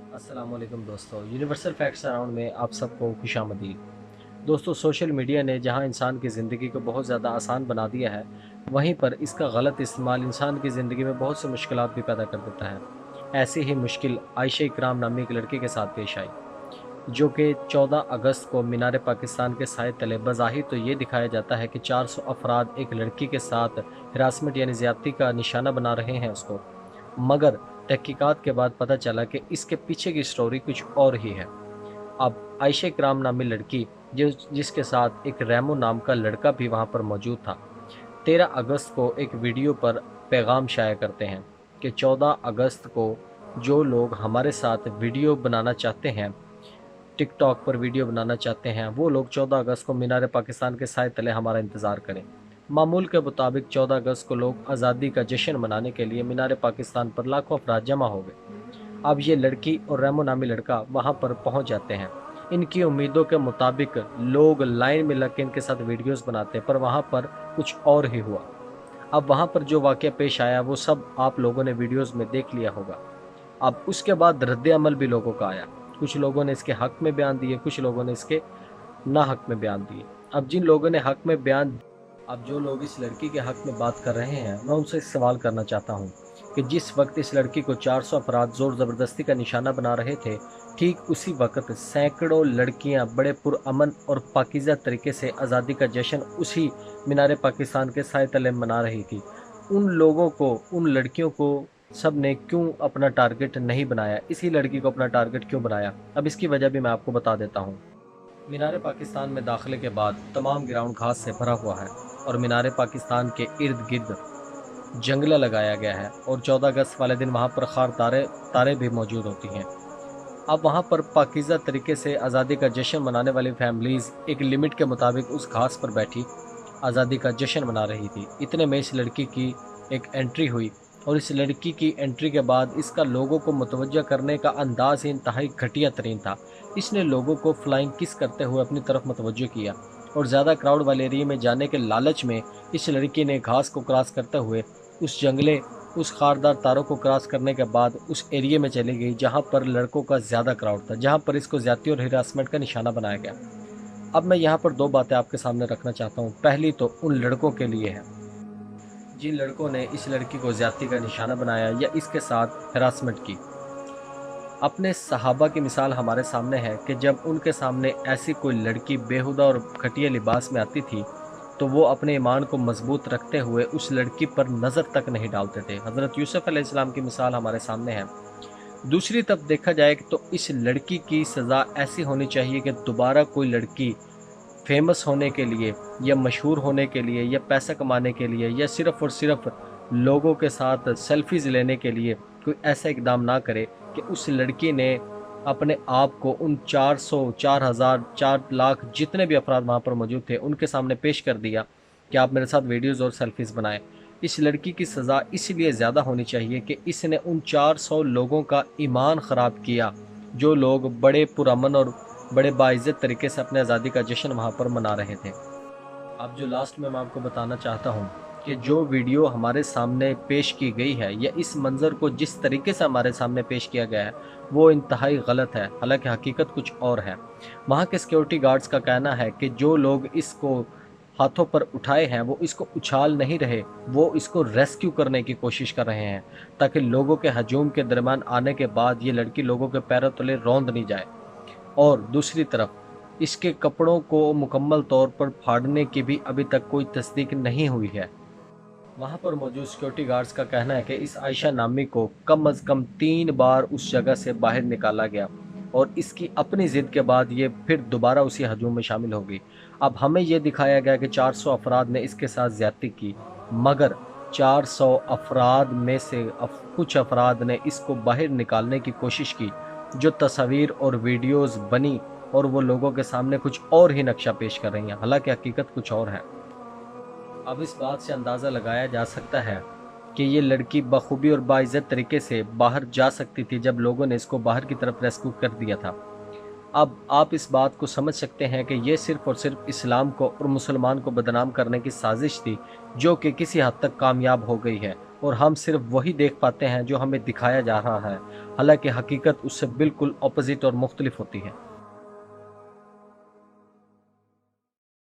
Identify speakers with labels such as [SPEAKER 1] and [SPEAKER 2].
[SPEAKER 1] अस्सलाम वालेकुम दोस्तों, यूनिवर्सल फैक्ट्स अराउंड में आप सबको खुशामदीद। दोस्तों, सोशल मीडिया ने जहां इंसान की ज़िंदगी को बहुत ज़्यादा आसान बना दिया है, वहीं पर इसका गलत इस्तेमाल इंसान की ज़िंदगी में बहुत सी मुश्किलात भी पैदा कर देता है। ऐसी ही मुश्किल आयशा इकराम नामी एक लड़की के साथ पेश आई, जो कि 14 अगस्त को मीनार पाकिस्तान के साए तले बज़ाहिर तो ये दिखाया जाता है कि 400 अफराद एक लड़की के साथ हिरासमेंट यानी ज़्यादती का निशाना बना रहे हैं उसको, मगर तहकीकात के बाद पता चला कि इसके पीछे की स्टोरी कुछ और ही है। अब आयशा इकराम नामी लड़की जिसके साथ एक रैमो नाम का लड़का भी वहाँ पर मौजूद था, 13 अगस्त को एक वीडियो पर पैगाम शाया करते हैं कि 14 अगस्त को जो लोग हमारे साथ वीडियो बनाना चाहते हैं, टिकटॉक पर वीडियो बनाना चाहते हैं, वो लोग 14 अगस्त को मीनार पाकिस्तान के साए तले हमारा इंतज़ार करें। मामूल के मुताबिक 14 अगस्त को लोग आज़ादी का जश्न मनाने के लिए मीनार पाकिस्तान पर लाखों अफराद जमा हो गए। अब ये लड़की और रैमो नामी लड़का वहाँ पर पहुँच जाते हैं। इनकी उम्मीदों के मुताबिक लोग लाइन में लग के इनके साथ वीडियोस बनाते, पर वहाँ पर कुछ और ही हुआ। अब वहाँ पर जो वाक़या पेश आया वो सब आप लोगों ने वीडियोस में देख लिया होगा। अब उसके बाद रद्द अमल भी लोगों का आया। कुछ लोगों ने इसके हक़ में बयान दिए, कुछ लोगों ने इसके ना हक़ में बयान दिए। अब जिन लोगों ने हक़ में बयान अब जो लोग इस लड़की के हक़ में बात कर रहे हैं, मैं उनसे एक सवाल करना चाहता हूँ कि जिस वक्त इस लड़की को 400 अफराद ज़ोर ज़बरदस्ती का निशाना बना रहे थे, ठीक उसी वक्त सैकड़ों लड़कियाँ बड़े पुरअमन और पाकीज़ा तरीके से आज़ादी का जश्न उसी मीनार पाकिस्तान के साए तले मना रही थी। उन लोगों को, उन लड़कियों को सब ने क्यों अपना टारगेट नहीं बनाया? इसी लड़की को अपना टारगेट क्यों बनाया? अब इसकी वजह भी मैं आपको बता देता हूँ। मीनार पाकिस्तान में दाखिले के बाद तमाम ग्राउंड घास से भरा हुआ है और मीनार पाकिस्तान के इर्द गिर्द जंगला लगाया गया है और 14 अगस्त वाले दिन वहाँ पर खार तारे तारे भी मौजूद होती हैं। अब वहाँ पर पाकीज़ा तरीके से आज़ादी का जश्न मनाने वाली फैमिलीज़ एक लिमिट के मुताबिक उस घास पर बैठी आज़ादी का जश्न मना रही थी। इतने में इस लड़की की एक एंट्री हुई और इस लड़की की एंट्री के बाद इसका लोगों को मुतवज्जा करने का अंदाज़ ही इंतहाई घटिया तरीन था। इसने लोगों को फ्लाइंग किस करते हुए अपनी तरफ मुतवज्जो किया और ज़्यादा क्राउड वाले एरिया में जाने के लालच में इस लड़की ने घास को क्रॉस करते हुए उस खारदार तारों को क्रॉस करने के बाद उस एरिया में चली गई जहां पर लड़कों का ज़्यादा क्राउड था, जहां पर इसको ज़्यादती और हिरासमेंट का निशाना बनाया गया। अब मैं यहां पर दो बातें आपके सामने रखना चाहता हूं। पहली तो उन लड़कों के लिए है जिन लड़कों ने इस लड़की को ज़्यादती का निशाना बनाया या इसके साथ हिरासमेंट की। अपने सहाबा की मिसाल हमारे सामने है कि जब उनके सामने ऐसी कोई लड़की बेहुदा और घटिया लिबास में आती थी, तो वो अपने ईमान को मजबूत रखते हुए उस लड़की पर नज़र तक नहीं डालते थे। हज़रत यूसुफ अलैहिस्सलाम की मिसाल हमारे सामने है। दूसरी तरफ देखा जाए तो इस लड़की की सज़ा ऐसी होनी चाहिए कि दोबारा कोई लड़की फेमस होने के लिए या मशहूर होने के लिए या पैसा कमाने के लिए या सिर्फ़ और सिर्फ लोगों के साथ सेल्फीज़ लेने के लिए कोई ऐसा इकदाम ना करे कि उस लड़की ने अपने आप को उन 400, 4000, 4 लाख जितने भी अफराद वहाँ पर मौजूद थे उनके सामने पेश कर दिया कि आप मेरे साथ वीडियोज़ और सेल्फीज़ बनाएं। इस लड़की की सज़ा इसलिए ज़्यादा होनी चाहिए कि इसने उन 400 लोगों का ईमान ख़राब किया, जो लोग बड़े पुरअमन और बड़े बाइज़्ज़त तरीके से अपने आज़ादी का जश्न वहाँ पर मना रहे थे। अब जो लास्ट में मैं आपको बताना चाहता हूँ कि जो वीडियो हमारे सामने पेश की गई है या इस मंज़र को जिस तरीके से हमारे सामने पेश किया गया है, वो इंतहाई गलत है, हालांकि हकीकत कुछ और है। वहाँ के सिक्योरिटी गार्ड्स का कहना है कि जो लोग इसको हाथों पर उठाए हैं वो इसको उछाल नहीं रहे, वो इसको रेस्क्यू करने की कोशिश कर रहे हैं ताकि लोगों के हजूम के दरमियान आने के बाद ये लड़की लोगों के पैरों तले रौंद नहीं जाए। और दूसरी तरफ इसके कपड़ों को मुकम्मल तौर पर फाड़ने की भी अभी तक कोई तस्दीक नहीं हुई है। वहाँ पर मौजूद सिक्योरिटी गार्ड्स का कहना है कि इस आयशा नामी को कम अज़ कम 3 बार उस जगह से बाहर निकाला गया और इसकी अपनी ज़िद के बाद ये फिर दोबारा उसी हजूम में शामिल हो गई। अब हमें ये दिखाया गया कि 400 अफराद ने इसके साथ ज़्यादती की, मगर 400 अफराद में से कुछ अफराद ने इसको बाहर निकालने की कोशिश की। जो तस्वीर और वीडियोज़ बनी और वो लोगों के सामने कुछ और ही नक्शा पेश कर रही हैं, हालांकि हकीकत कुछ और है। अब इस बात से अंदाज़ा लगाया जा सकता है कि ये लड़की बखूबी और बाइज़्ज़त तरीके से बाहर जा सकती थी जब लोगों ने इसको बाहर की तरफ रेस्क्यू कर दिया था। अब आप इस बात को समझ सकते हैं कि ये सिर्फ़ और सिर्फ इस्लाम को और मुसलमान को बदनाम करने की साजिश थी, जो कि किसी हद तक कामयाब हो गई है। اور ہم صرف وہی دیکھ پاتے ہیں جو ہمیں دکھایا جا رہا ہے، حالانکہ حقیقت اس سے بالکل اپوزٹ اور مختلف ہوتی ہے۔